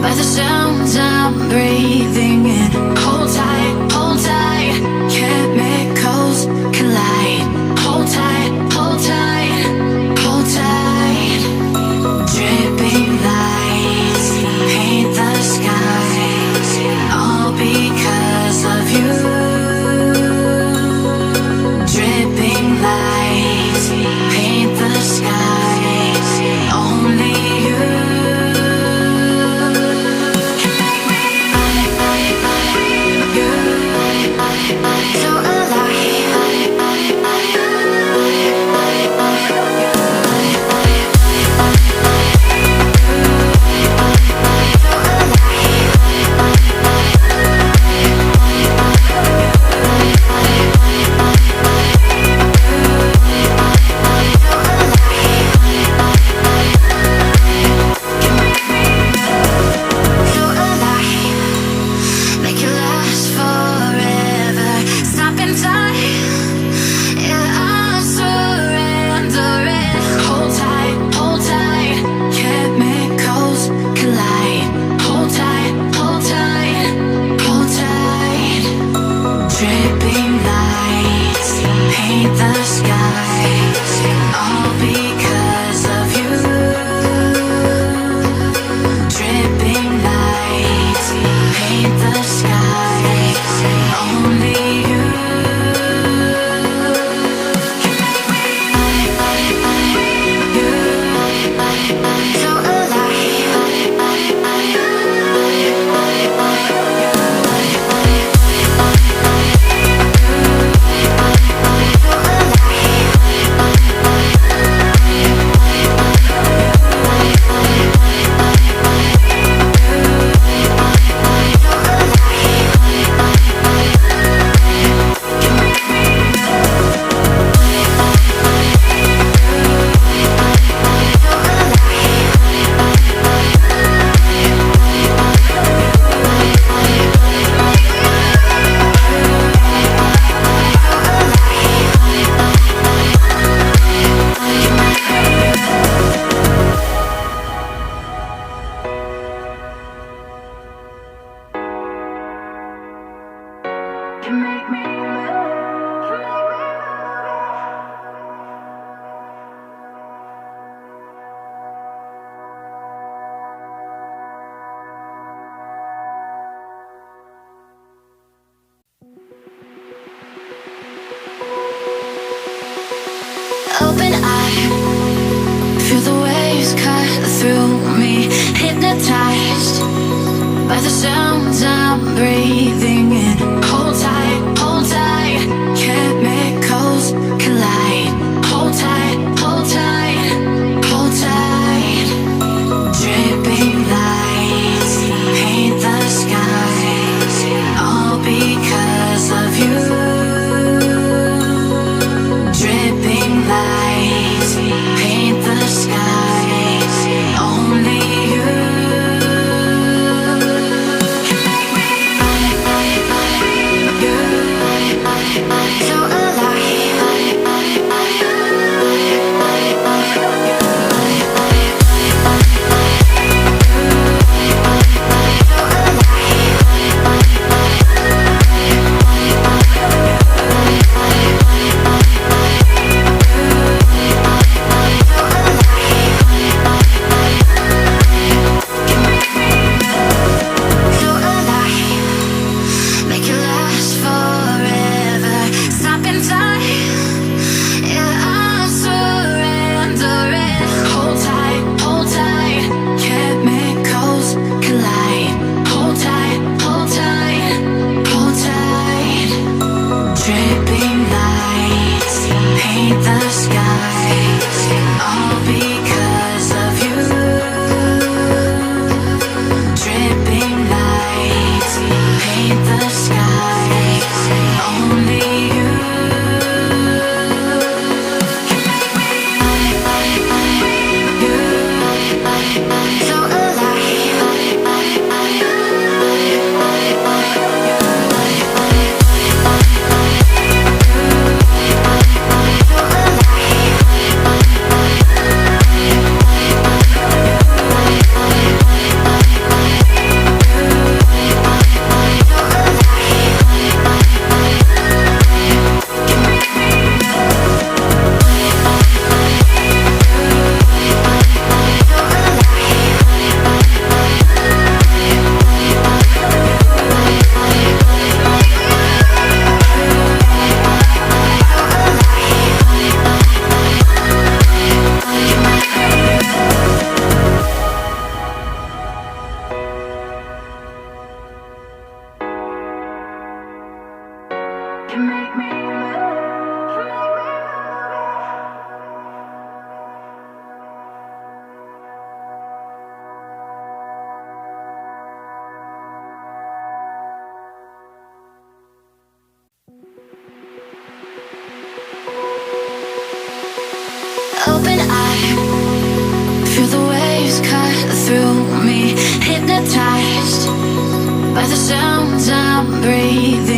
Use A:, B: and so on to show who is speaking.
A: by the sounds I'm breathing in. Hold tight, chemicals collide. Hold tight, hold tight, hold tight. Dripping lights paint the skies, all because of you. Dripping lights paint the skies, only you. So open eye, feel the waves cut through me, hypnotized by the sounds I'm breathing in. Hold tight, chemicals collide. Hold tight, hold tight, hold tight. Dripping lights paint the skies, all because of you. Dripping lights paint the skies, only you. Open eye, feel the waves cut through me, hypnotized by the sounds I'm breathing.